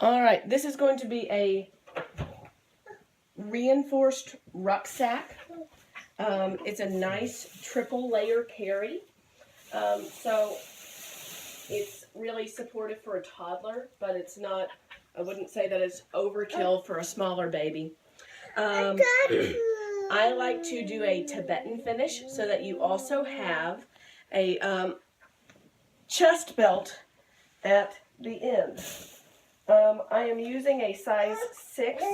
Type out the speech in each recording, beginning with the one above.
All right, this is going to be a reinforced rucksack. It's a nice triple layer carry. So it's really supportive for a toddler, but it's not, I wouldn't say that it's overkill for a smaller baby. I like to do a Tibetan finish so that you also have a chest belt at the end. I am using a size 6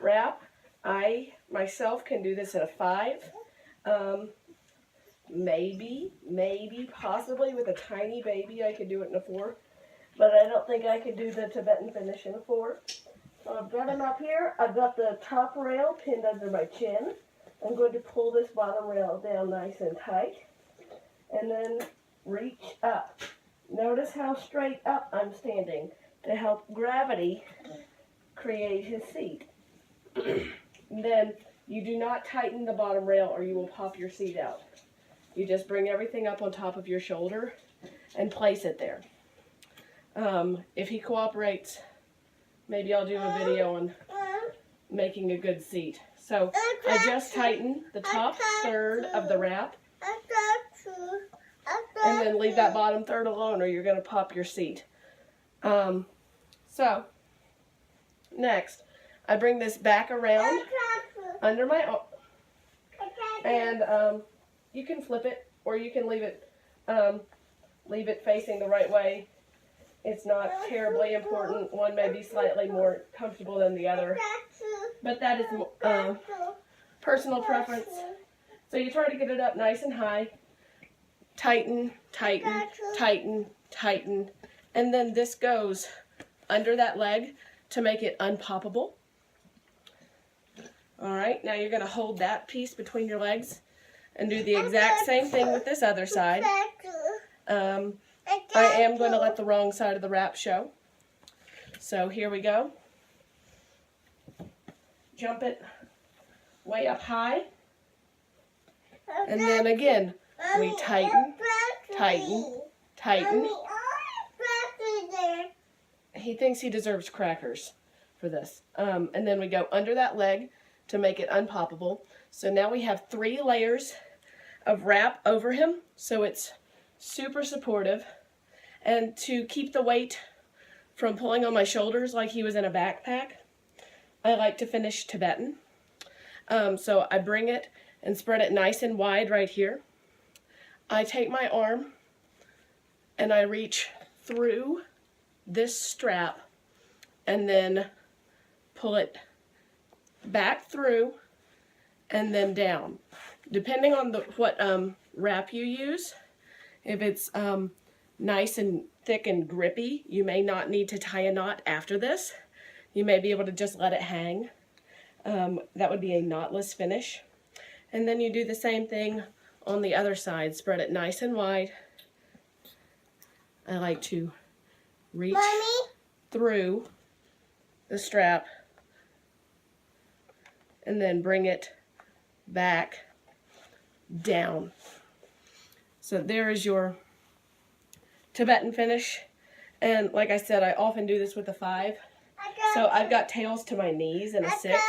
wrap. I myself can do this at a 5. Maybe, possibly with a tiny baby I could do it in a 4. But I don't think I could do the Tibetan finish in a 4. So I've got them up here. I've got the top rail pinned under my chin. I'm going to pull this bottom rail down nice and tight. And then reach up. Notice how straight up I'm standing to help gravity create his seat. Then you do not tighten the bottom rail or you will pop your seat out. You just bring everything up on top of your shoulder and place it there. If he cooperates, maybe I'll do a video on making a good seat. So I just tighten the top third of the wrap and then leave that bottom third alone or you're going to pop your seat. So next I bring this back around under my arm and you can flip it or you can leave it facing the right way. It's not terribly important. One may be slightly more comfortable than the other, but that is personal preference. So you try to get it up nice and high. Tighten, tighten, tighten, tighten, and then this goes under that leg to make it unpoppable. All right, now you're going to hold that piece between your legs and do the exact same thing with this other side. I am going to let the wrong side of the wrap show. So here we go. Jump it way up high. And then again, we tighten, tighten, tighten. He thinks he deserves crackers for this. And then we go under that leg to make it unpoppable. So now we have 3 layers of wrap over him, so it's super supportive. And to keep the weight from pulling on my shoulders like he was in a backpack, I like to finish Tibetan. So I bring it and spread it nice and wide right here. I take my arm and I reach through this strap and then pull it back through and then down. Depending on what wrap you use, if it's nice and thick and grippy, you may not need to tie a knot after this. You may be able to just let it hang. That would be a knotless finish. And then you do the same thing on the other side. Spread it nice and wide. I like to reach through the strap and then bring it back down. So there is your Tibetan finish. And like I said, I often do this with a 5. So I've got tails to my knees in a 6,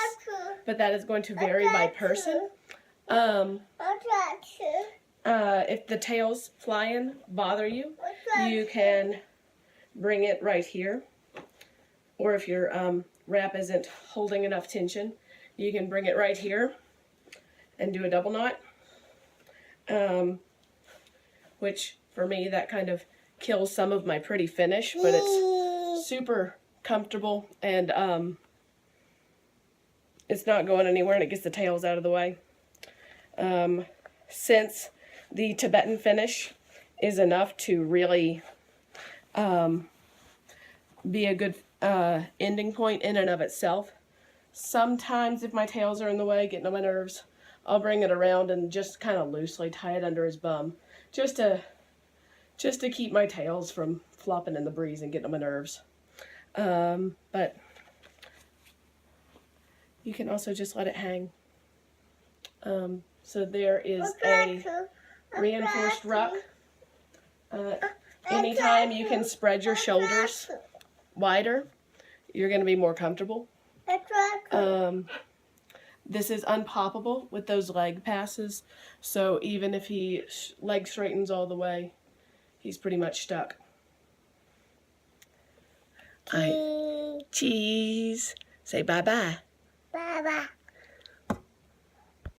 but that is going to vary by person. If the tails flying bother you, you can bring it right here. Or if your wrap isn't holding enough tension, you can bring it right here and do a double knot. Which for me, that kind of kills some of my pretty finish, but it's super comfortable and it's not going anywhere and it gets the tails out of the way. Since the Tibetan finish is enough to really be a good ending point in and of itself, sometimes if my tails are in the way, getting on my nerves, I'll bring it around and just kind of loosely tie it under his bum, just to keep my tails from flopping in the breeze and getting on my nerves. But you can also just let it hang. So there is a reinforced ruck. Anytime you can spread your shoulders wider, you're going to be more comfortable. That's right. This is unpoppable with those leg passes, so even if he leg straightens all the way, he's pretty much stuck. Cheese. Say bye-bye. Bye-bye.